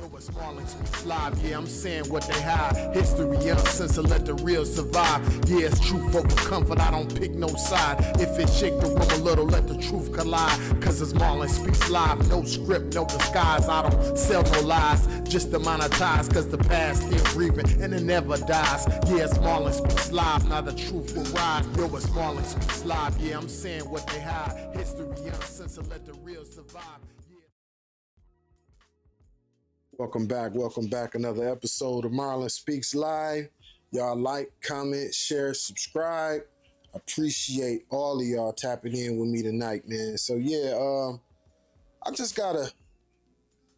Yo, it's Marlon Speaks Live. Yeah, I'm saying what they hide. History uncensored, let the real survive. Yeah, it's truth over comfort, I don't pick no side. If it shake the room a little, let the truth collide. Cause it's Marlon Speaks Live. No script, no disguise. I don't sell no lies, just to monetize. Cause the past still breathing and it never dies. Yeah, it's Marlon Speaks Live. Now the truth will rise. Yo, it's Marlon Speaks Live. Yeah, I'm saying what they hide. History uncensored, let the real survive. Welcome back. Another episode of Marlon Speaks Live. Y'all like, comment, share, subscribe. Appreciate all of y'all tapping in with me tonight, man. So yeah, I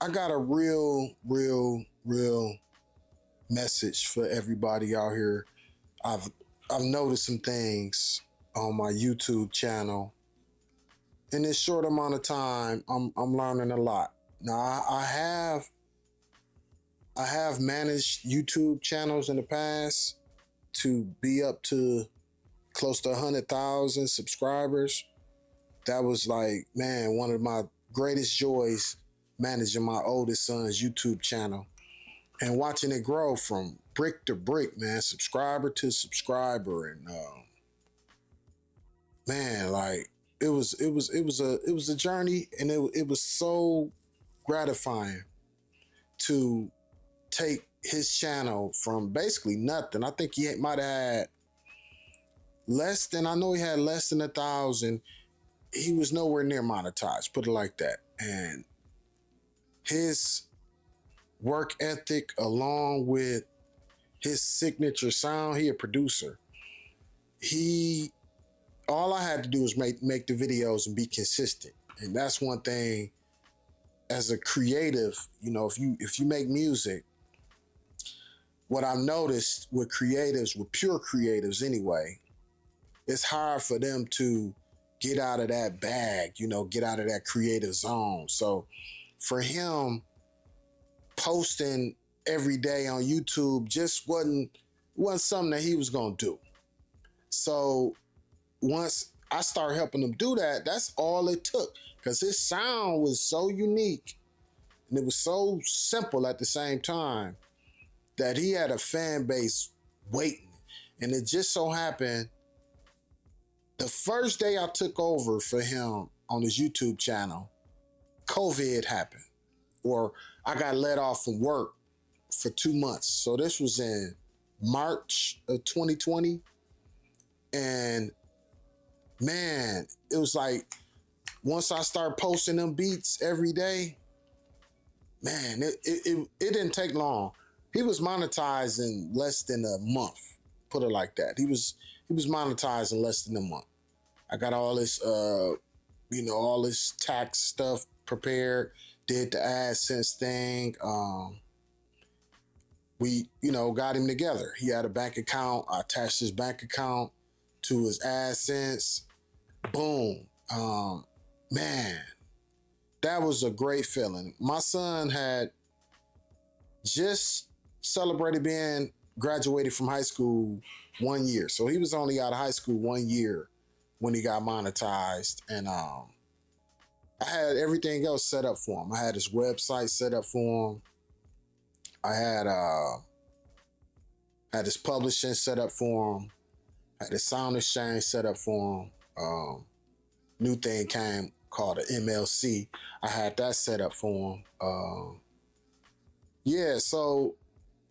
got a real message for everybody out here. I've noticed some things on my YouTube channel. In this short amount of time, I'm learning a lot. Now I have managed YouTube channels in the past to be up to close to 100,000 subscribers. That was like, man, one of my greatest joys, managing my oldest son's YouTube channel and watching it grow from brick to brick, man, subscriber to subscriber. And man, like it was a journey, and it was so gratifying to take his channel from basically nothing. I think he might have had less than 1,000. He was nowhere near monetized, put it like that. And his work ethic, along with his signature sound, he a producer. All I had to do was make the videos and be consistent. And that's one thing as a creative, you know, if you make music, what I've noticed with creatives, with pure creatives anyway, it's hard for them to get out of that bag, you know, get out of that creative zone. So for him, posting every day on YouTube just wasn't something that he was gonna do. So once I started helping him do that, that's all it took, because his sound was so unique and it was so simple at the same time that he had a fan base waiting. And it just so happened, the first day I took over for him on his YouTube channel, COVID happened, or I got let off from work for 2 months. So this was in March of 2020. And man, it was like, once I started posting them beats every day, man, it didn't take long. He was monetized in less than a month, put it like that. He was monetized in less than a month. I got all this, all this tax stuff prepared, did the AdSense thing. We, got him together. He had a bank account. I attached his bank account to his AdSense. Boom. Man, that was a great feeling. My son had just celebrated being graduated from high school 1 year. So he was only out of high school 1 year when he got monetized. And I had everything else set up for him. I had his website set up for him. I had his publishing set up for him. I had his sound exchange set up for him. New thing came called an MLC. I had that set up for him. So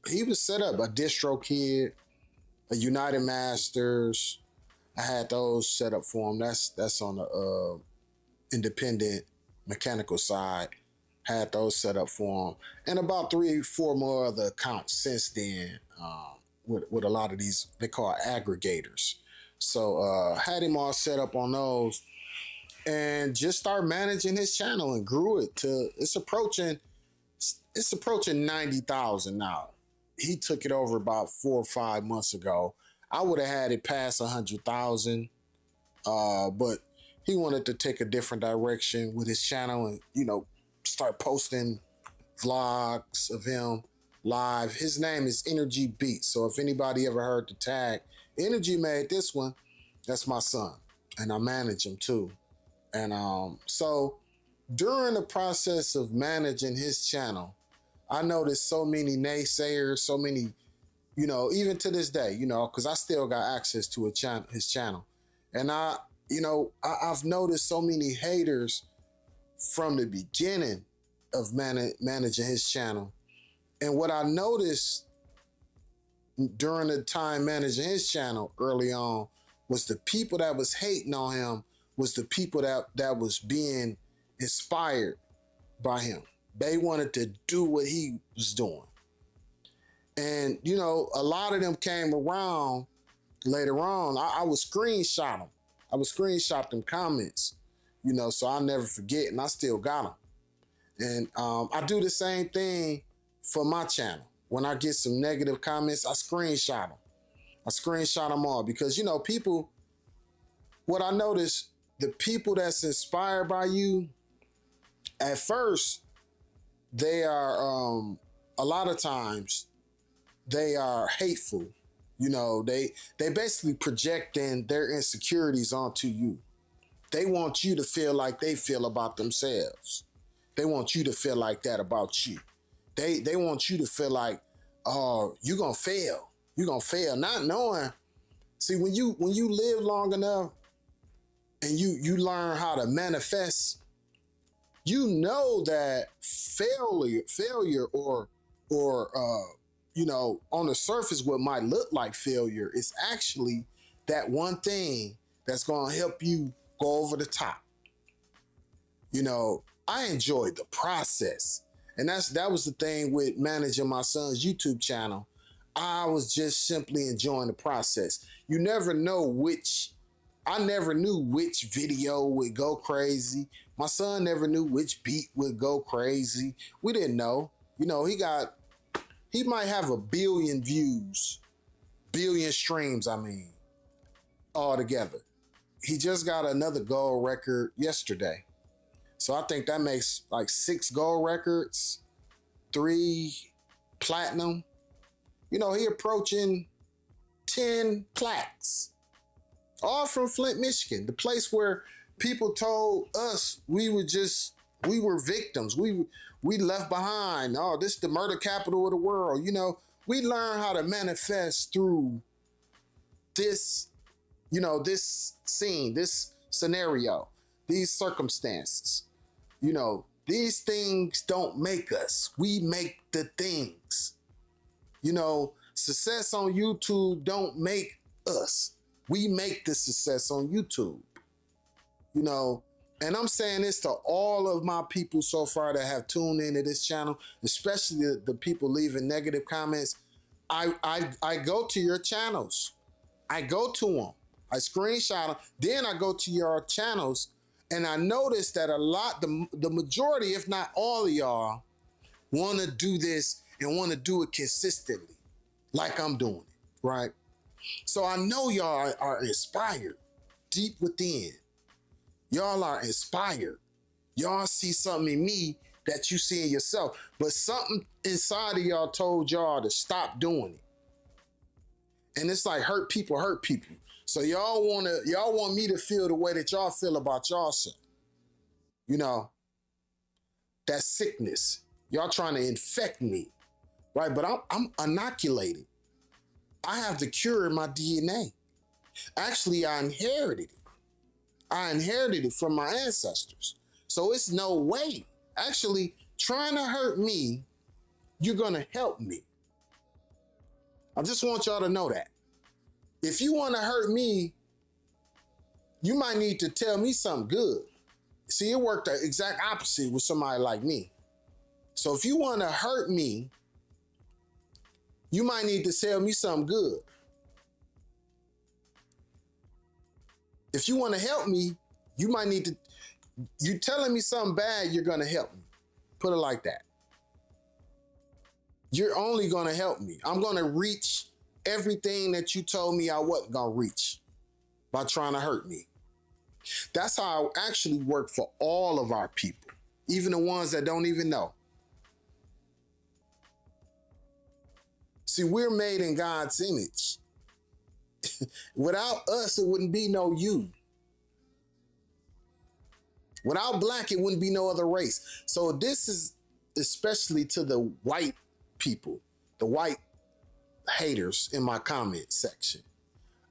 he was set up, a DistroKid, a United Masters. I had those set up for him. That's on the independent mechanical side. Had those set up for him, and about 3-4 more other accounts since then. With a lot of these, they call aggregators. So had him all set up on those, and just started managing his channel and grew it to it's approaching 90,000 now. He took it over about 4 or 5 months ago. I would have had it past 100,000, but he wanted to take a different direction with his channel and start posting vlogs of him live. His name is Energy Beats. So if anybody ever heard the tag, Energy made this one. That's my son, and I manage him too. And so during the process of managing his channel, I noticed so many naysayers, so many, even to this day, because I still got access to his channel. And I've noticed so many haters from the beginning of managing his channel. And what I noticed during the time managing his channel early on was the people that was hating on him was the people that was being inspired by him. They wanted to do what he was doing. And, a lot of them came around later on. I would screenshot them. I would screenshot them comments, so I'll never forget, and I still got them. And I do the same thing for my channel. When I get some negative comments, I screenshot them. I screenshot them all because, people, what I noticed, the people that's inspired by you, at first, they are, a lot of times, they are hateful. They basically projecting their insecurities onto you. They want you to feel like they feel about themselves. They want you to feel like that about you. They want you to feel like, oh, you're gonna fail. You're gonna fail. Not knowing. See, when you live long enough and you learn how to manifest, you know that failure or on the surface what might look like failure is actually that one thing that's gonna help you go over the top. I enjoyed the process. And that was the thing with managing my son's YouTube channel. I was just simply enjoying the process. You never know I never knew which video would go crazy. My son never knew which beat would go crazy. We didn't know. He might have 1 billion views, billion streams, all together. He just got another gold record yesterday. So I think that makes like 6 gold records, 3 platinum. He approaching 10 plaques, all from Flint, Michigan, the place where people told us we were victims. We left behind. Oh, this is the murder capital of the world. We learn how to manifest through this, this scene, this scenario, these circumstances. These things don't make us. We make the things. Success on YouTube don't make us. We make the success on YouTube. And I'm saying this to all of my people so far that have tuned into this channel, especially the people leaving negative comments. I go to your channels. I go to them. I screenshot them. Then I go to your channels. And I noticed that the majority, if not all of y'all, want to do this and want to do it consistently, like I'm doing it, right? So I know y'all are inspired deep within. Y'all are inspired. Y'all see something in me that you see in yourself, but something inside of y'all told y'all to stop doing it. And it's like hurt people hurt people. So y'all want me to feel the way that y'all feel about y'allself. That sickness. Y'all trying to infect me, right? But I'm inoculated. I have the cure in my DNA. Actually, I inherited it. I inherited it from my ancestors. So it's no way. Actually, trying to hurt me, you're gonna help me. I just want y'all to know that. If you want to hurt me, you might need to tell me something good. See, it worked the exact opposite with somebody like me. So if you want to hurt me, you might need to tell me something good. If you want to help me, you might need to, you telling me something bad, you're going to help me. Put it like that. You're only going to help me. I'm going to reach everything that you told me I wasn't going to reach by trying to hurt me. That's how I actually work for all of our people, even the ones that don't even know. See, we're made in God's image. Without us, it wouldn't be no you. Without black, it wouldn't be no other race. So this is especially to the white people, the white haters in my comment section.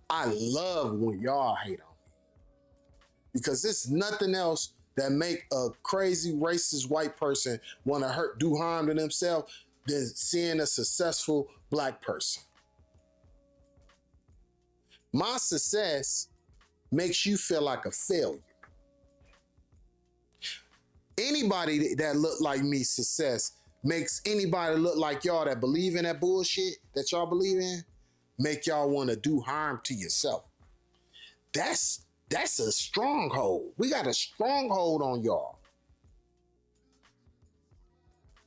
I love when y'all hate on me because it's nothing else that make a crazy racist white person want to do harm to themselves than seeing a successful black person. My success makes you feel like a failure. Anybody that look like me success makes anybody look like y'all that believe in that bullshit that y'all believe in, make y'all want to do harm to yourself. That's a stronghold. We got a stronghold on y'all.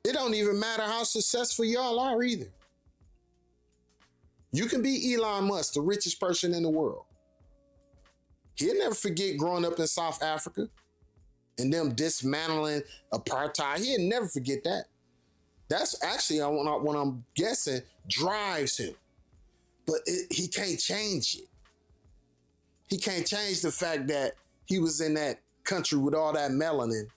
It don't even matter how successful y'all are either. You can be Elon Musk, the richest person in the world. He'll never forget growing up in South Africa and them dismantling apartheid. He'll never forget that. That's actually what I'm guessing drives him. But he can't change it. He can't change the fact that he was in that country with all that melanin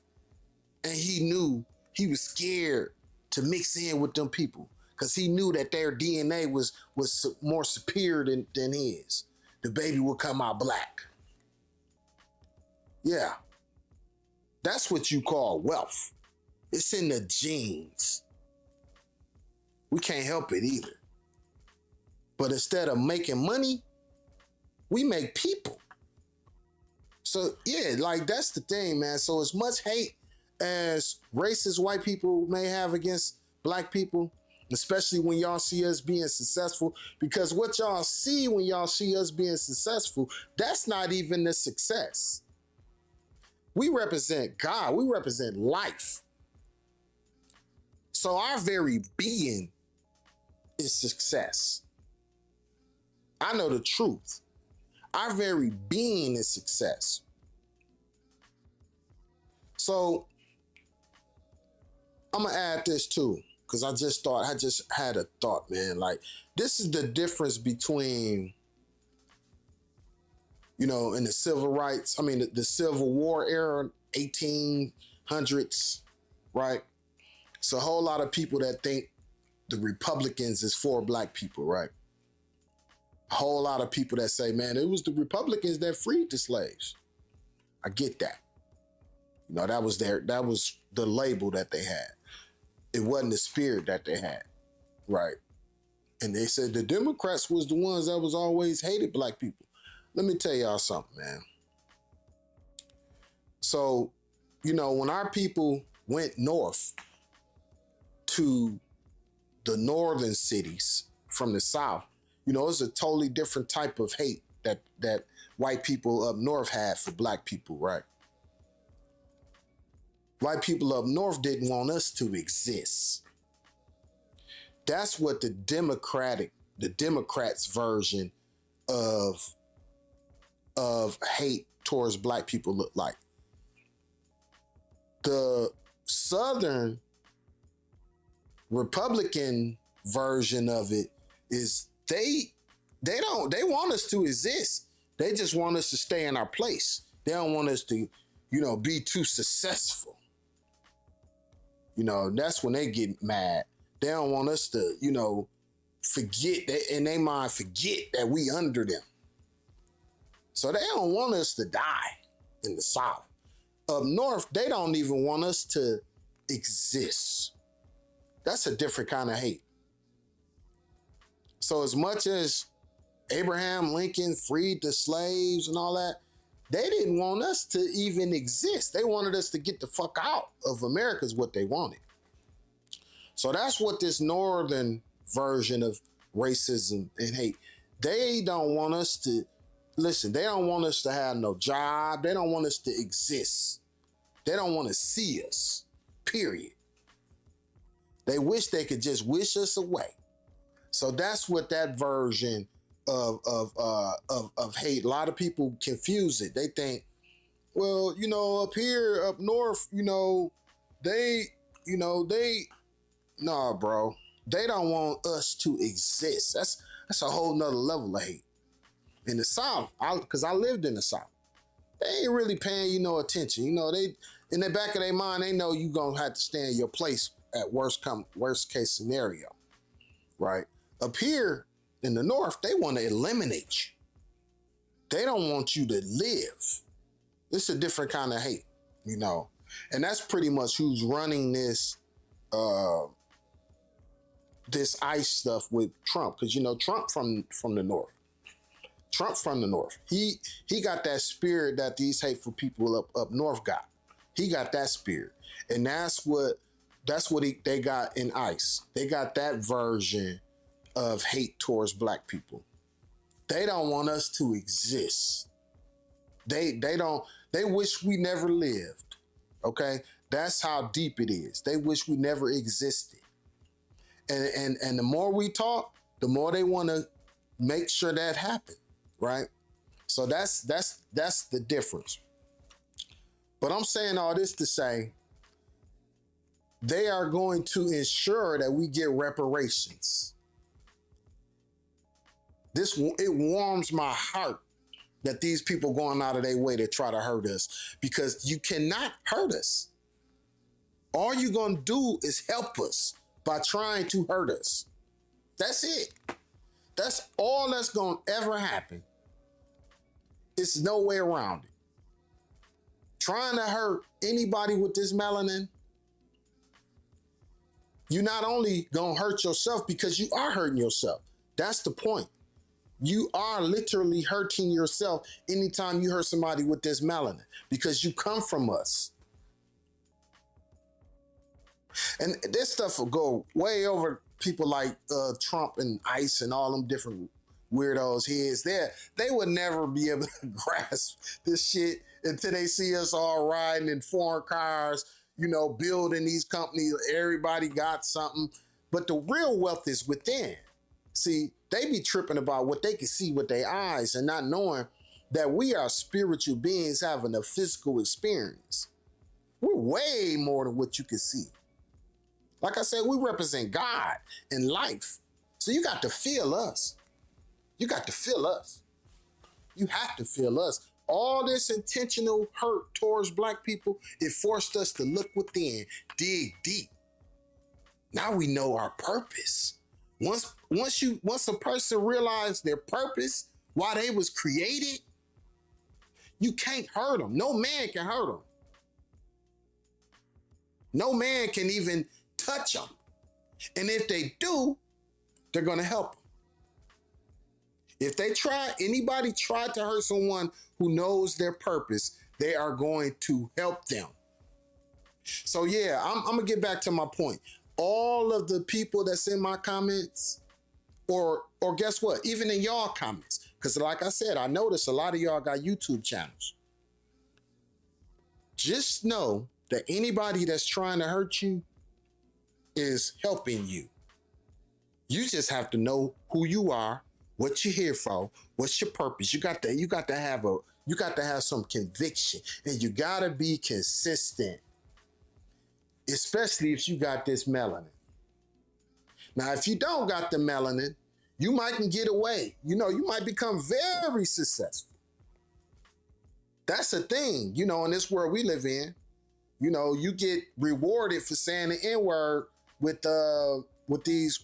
and he knew he was scared to mix in with them people because he knew that their DNA was more superior than his. The baby would come out black. Yeah. That's what you call wealth. It's in the genes. We can't help it either. But instead of making money, we make people. So yeah, like that's the thing, man. So as much hate as racist white people may have against black people, especially when y'all see us being successful, because what y'all see when y'all see us being successful, that's not even the success. We represent God. We represent life. So our very being is success. I know the truth. Our very being is success. So I'm gonna add this too, because I just had a thought, man. Like, this is the difference between, in the civil rights, the Civil War era, 1800s, right? It's a whole lot of people that think the Republicans is for black people, right? A whole lot of people that say, man, it was the Republicans that freed the slaves. I get that. That was the label that they had. It wasn't the spirit that they had, right? And they said the Democrats was the ones that was always hated black people. Let me tell y'all something, man. So, when our people went north to the northern cities from the south, it's a totally different type of hate that white people up north had for black people, right? White people up north didn't want us to exist. That's what the Democrats' version of hate towards black people look like. The Southern Republican version of it is they want us to exist. They just want us to stay in our place. They don't want us to, be too successful. That's when they get mad. They don't want us to, forget that we under them. So they don't want us to die in the South. Up north, they don't even want us to exist. That's a different kind of hate. So as much as Abraham Lincoln freed the slaves and all that, they didn't want us to even exist. They wanted us to get the fuck out of America is what they wanted. So that's what this northern version of racism and hate, they don't want us to, listen, they don't want us to have no job. They don't want us to exist. They don't want to see us, period. They wish they could just wish us away. So that's what that version of hate, a lot of people confuse it. They think, well, up here, up north, nah, bro. They don't want us to exist. That's a whole nother level of hate. In the South, because I lived in the South, they ain't really paying you no attention. They in the back of their mind, they know you gonna have to stay in your place at worst case scenario, right? Up here in the North, they want to eliminate you. They don't want you to live. It's a different kind of hate, you know, and that's pretty much who's running this this ICE stuff with Trump, because you know Trump from the North. Trump from the North. He got that spirit that these hateful people up north got. He got that spirit, and that's what they got in ICE. They got that version of hate towards black people. They don't want us to exist. They wish we never lived. Okay? That's how deep it is. They wish we never existed. And the more we talk, the more they want to make sure that happen, right? So that's the difference. But I'm saying all this to say they are going to ensure that we get reparations. It warms my heart that these people going out of their way to try to hurt us, because you cannot hurt us. All you're going to do is help us by trying to hurt us. That's it. That's all that's going to ever happen. It's no way around it. Trying to hurt anybody with this melanin, you're not only going to hurt yourself, because you are hurting yourself. That's the point. You are literally hurting yourself anytime you hurt somebody with this melanin, because you come from us. And this stuff will go way over people like Trump and ICE and all them different weirdos heads there. They would never be able to grasp this shit until they see us all riding in foreign cars, you know, building these companies. Everybody got something. But the real wealth is within. See, they be tripping about what they can see with their eyes and not knowing that we are spiritual beings having a physical experience. We're way more than what you can see. Like I said, we represent God and life. So you got to feel us. You got to feel us. You have to feel us. All this intentional hurt towards black people, it forced us to look within, dig deep. Now we know our purpose. Once a person realized their purpose, why they was created, you can't hurt them. No man can hurt them. No man can even touch them. And if they do, they're going to help them. If anybody tried to hurt someone who knows their purpose, they are going to help them. So yeah, I'm going to get back to my point. All of the people that's in my comments, or guess what, even in y'all comments, because like I said, I noticed a lot of y'all got YouTube channels. Just know that anybody that's trying to hurt you is helping you. You just have to know who you are, what you're here for, what's your purpose. You got to have some conviction, and you got to be consistent. Especially if you got this melanin. Now, if you don't got the melanin, you might can get away. You know, you might become very successful. That's a thing, you know, in this world we live in. You know, you get rewarded for saying the N-word with these,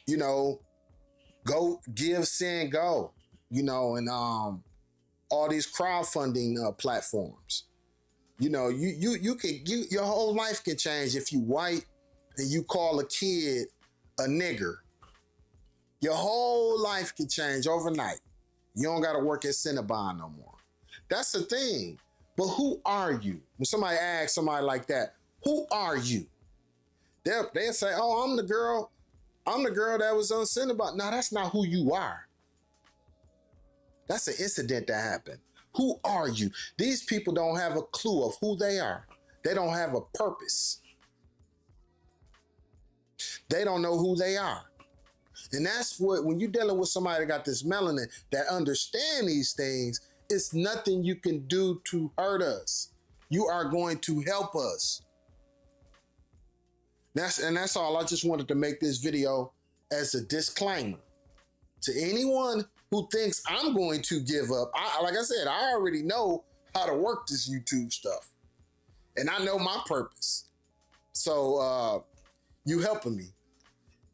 you know, go give, send, go, you know, and all these crowdfunding platforms. You know, your whole life can change if you white and you call a kid a nigger. Your whole life can change overnight. You don't got to work at Cinnabon no more. That's the thing. But who are you? When somebody asks somebody like that, who are you? They'll say, oh, I'm the girl that was on Cinnabon. No, that's not who you are. That's an incident that happened. Who are you? These people don't have a clue of who they are. They don't have a purpose. They don't know who they are. And that's what, when you're dealing with somebody that got this melanin, that understand these things, it's nothing you can do to hurt us. You are going to help us. That's all. I just wanted to make this video as a disclaimer to anyone who thinks I'm going to give up. Like I said, I already know how to work this YouTube stuff. And I know my purpose. So you helping me.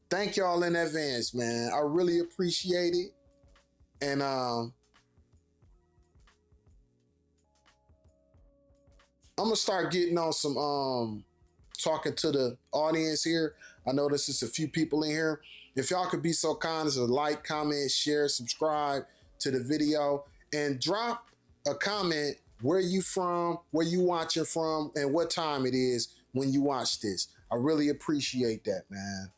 Thank y'all in advance, man. I really appreciate it. And I'm gonna start getting on some talking to the audience here. I know this is a few people in here. If y'all could be so kind as to like, comment, share, subscribe to the video, and drop a comment where you from, where you watching from, and what time it is when you watch this. I really appreciate that, man.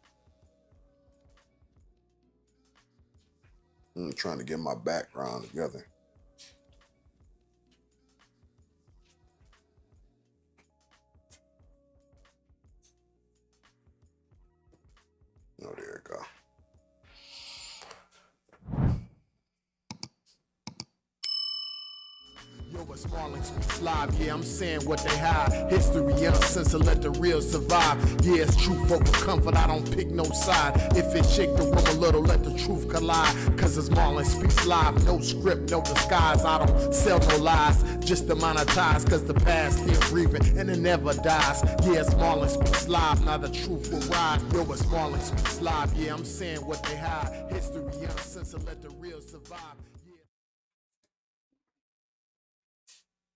I'm trying to get my background together. Oh, there it go. Yo, it's Marlon Speaks Live, yeah, I'm saying what they hide. History uncensored, let the real survive. Yeah, it's truth over comfort, I don't pick no side. If it shake the room a little, let the truth collide. Cause it's Marlon Speaks Live, no script, no disguise. I don't sell no lies, just to monetize. Cause the past still breathing and it never dies. Yeah, it's Marlon Speaks Live, now the truth will rise. Yo, it's Marlon Speaks Live, yeah, I'm saying what they hide. History uncensored, let the real survive.